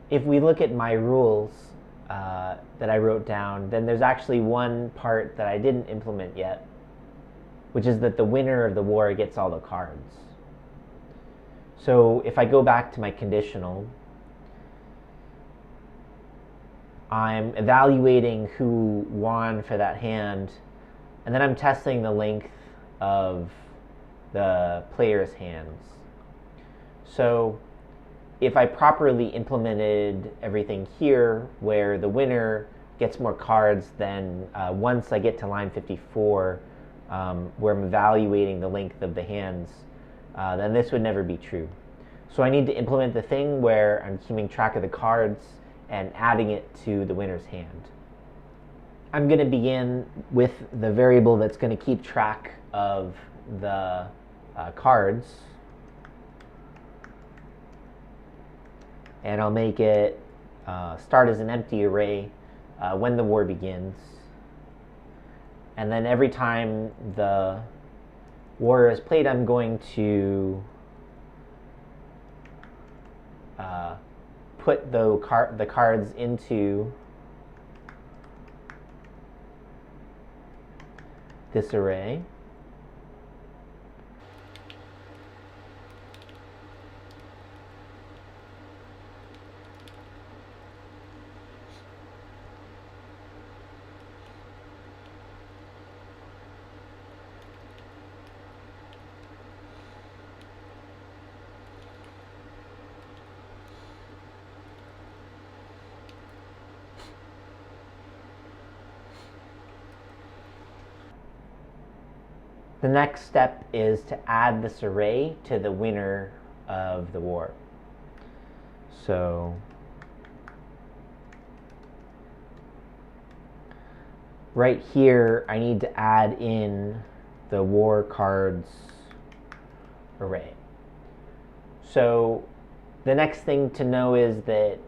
if we look at my rules that I wrote down, then there's actually one part that I didn't implement yet, which is that the winner of the war gets all the cards. So if I go back to my conditional, I'm evaluating who won for that hand, and then I'm testing the length of the player's hands. So if I properly implemented everything here, where the winner gets more cards, then once I get to line 54, where I'm evaluating the length of the hands, then this would never be true. So I need to implement the thing where I'm keeping track of the cards and adding it to the winner's hand. I'm going to begin with the variable that's going to keep track of the cards, and I'll make it start as an empty array when the war begins. And then every time the war is played, I'm going to put the cards into this array. The next step is to add this array to the winner of the war. So right here, I need to add in the war cards array. So the next thing to know is that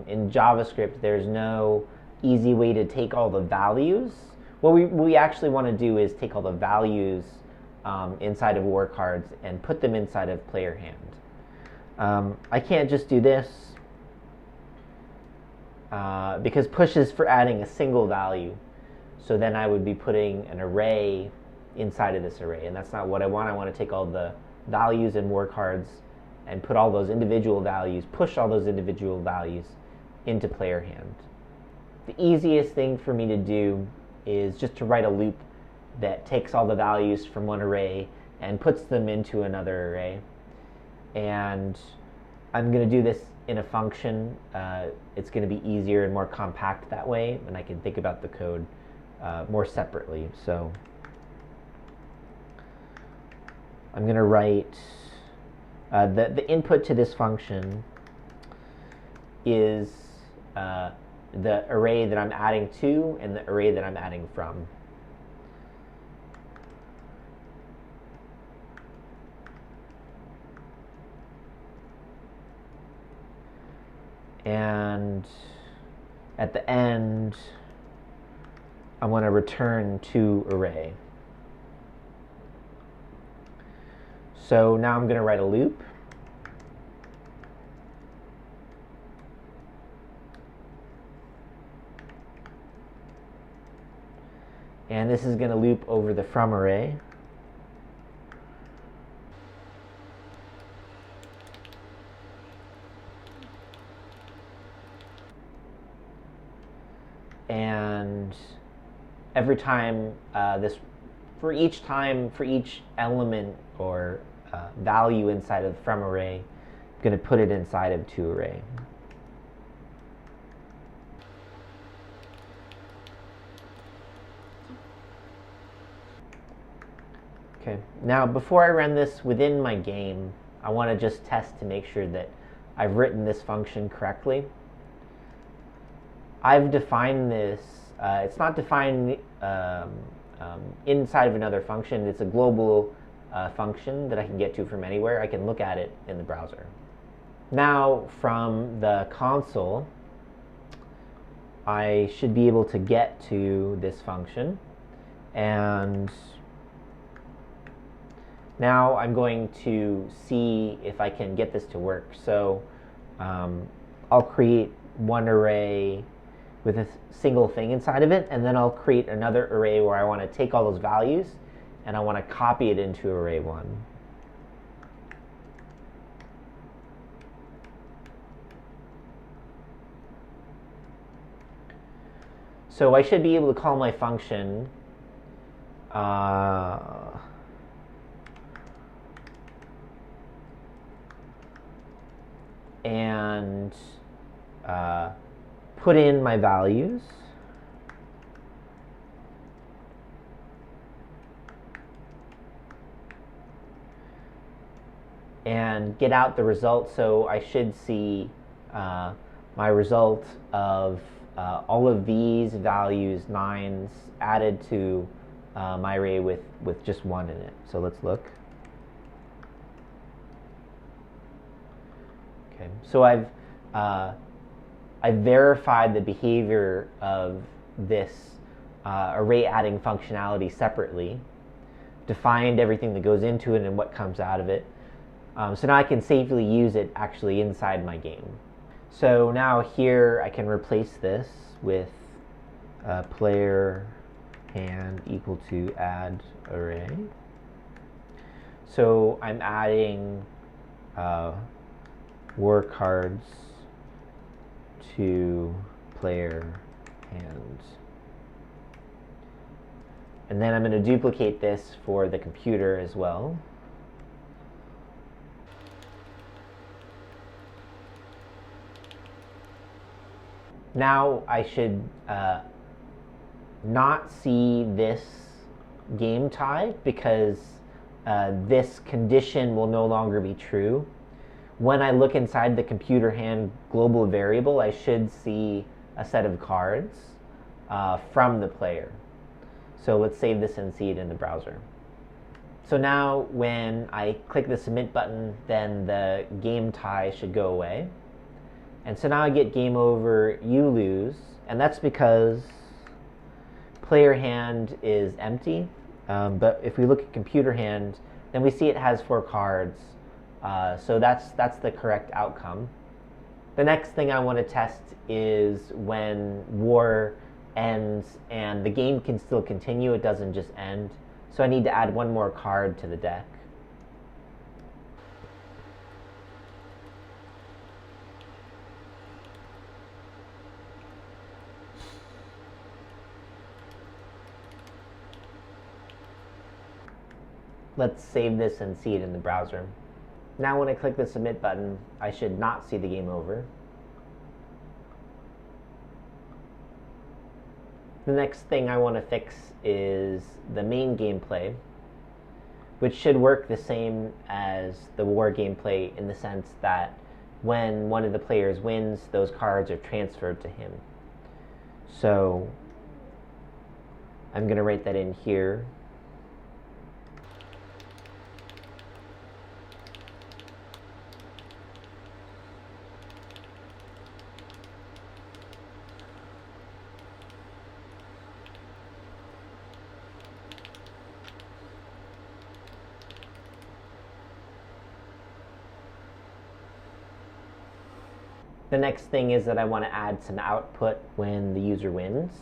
in JavaScript, there's no easy way to take all the values. What we actually want to do is take all the values inside of war cards and put them inside of player hand. I can't just do this because push is for adding a single value. So then I would be putting an array inside of this array, and that's not what I want. I want to take all the values in war cards and put all those individual values, push all those individual values into player hand. The easiest thing for me to do is just to write a loop that takes all the values from one array and puts them into another array. And I'm going to do this in a function. It's going to be easier and more compact that way, and I can think about the code more separately. So I'm going to write the input to this function is the array that I'm adding to and the array that I'm adding from. And at the end, I want to return to array. So now I'm going to write a loop. And this is going to loop over the from array. And every time for each element or value inside of the from array, I'm going to put it inside of to array. Okay, now before I run this within my game, I want to just test to make sure that I've written this function correctly. I've defined this, it's not defined inside of another function. It's a global function that I can get to from anywhere. I can look at it in the browser. Now from the console, I should be able to get to this function, and now I'm going to see if I can get this to work. So I'll I'll create one array with a single thing inside of it, and then I'll create another array where I want to take all those values and I want to copy it into array 1. So I should be able to call my function and put in my values. And get out the result. So I should see my result of all of these values, 9s, added to my array with just 1 in it. So let's look. Okay, so I've verified the behavior of this array adding functionality separately, defined everything that goes into it and what comes out of it. So now I can safely use it actually inside my game. So now here I can replace this with player hand equal to add array. So I'm adding war cards to player hand. And then I'm going to duplicate this for the computer as well. Now I should not see this game tie because this condition will no longer be true. When I look inside the computer hand global variable, I should see a set of cards from the player. So let's save this and see it in the browser. So now when I click the submit button, then the game tie should go away. And so now I get game over, you lose, and that's because player hand is empty. But if we look at computer hand, then we see it has 4 cards. So that's the correct outcome. The next thing I want to test is when war ends and the game can still continue, it doesn't just end. So I need to add 1 more card to the deck. Let's save this and see it in the browser. Now when I click the submit button, I should not see the game over. The next thing I want to fix is the main gameplay, which should work the same as the war gameplay in the sense that when one of the players wins, those cards are transferred to him. So I'm going to write that in here. The next thing is that I want to add some output when the user wins.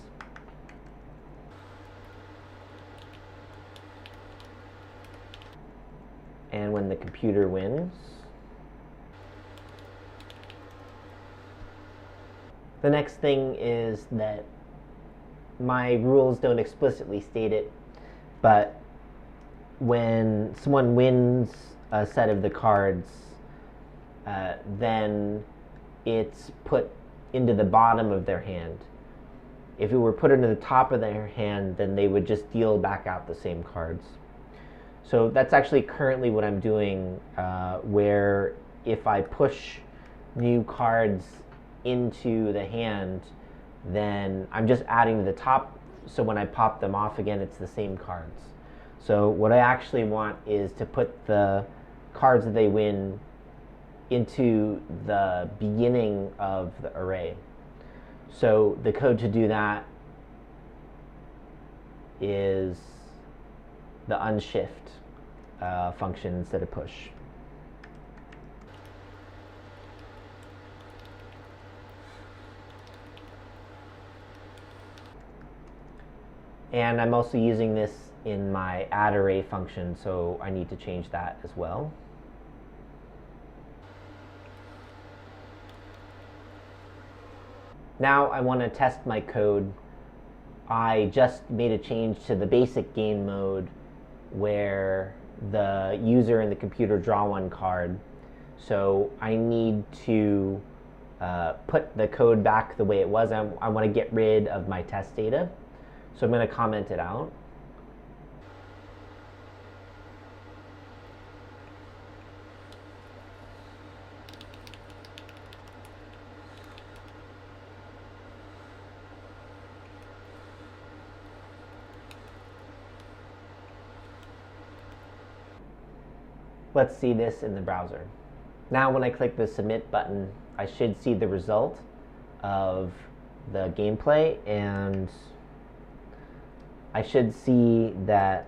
And when the computer wins. The next thing is that my rules don't explicitly state it, but when someone wins a set of the cards, then it's put into the bottom of their hand. If it were put into the top of their hand, then they would just deal back out the same cards. So that's actually currently what I'm doing, where if I push new cards into the hand, then I'm just adding to the top, so when I pop them off again, it's the same cards. So what I actually want is to put the cards that they win into the beginning of the array. So the code to do that is the unshift function instead of push. And I'm also using this in my add array function, so I need to change that as well. Now I want to test my code. I just made a change to the basic game mode where the user and the computer draw one card. So I need to put the code back the way it was. I want to get rid of my test data. So I'm going to comment it out. Let's see this in the browser. Now when I click the submit button, I should see the result of the gameplay, and I should see that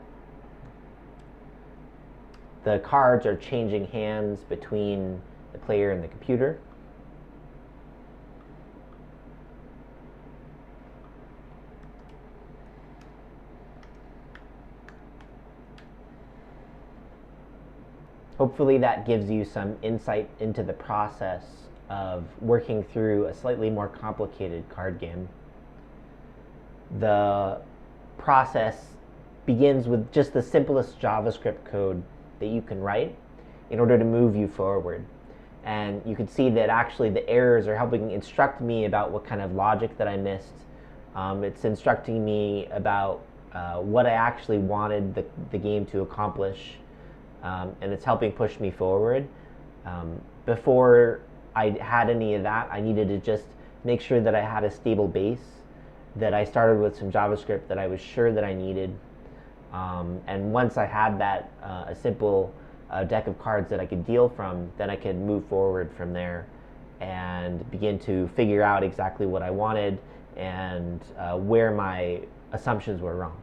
the cards are changing hands between the player and the computer. Hopefully that gives you some insight into the process of working through a slightly more complicated card game. The process begins with just the simplest JavaScript code that you can write in order to move you forward. And you can see that actually the errors are helping instruct me about what kind of logic that I missed. It's instructing me about what I actually wanted the game to accomplish. And it's helping push me forward. Before I had any of that, I needed to just make sure that I had a stable base, that I started with some JavaScript that I was sure that I needed. And once I had that, a simple deck of cards that I could deal from, then I could move forward from there and begin to figure out exactly what I wanted and where my assumptions were wrong.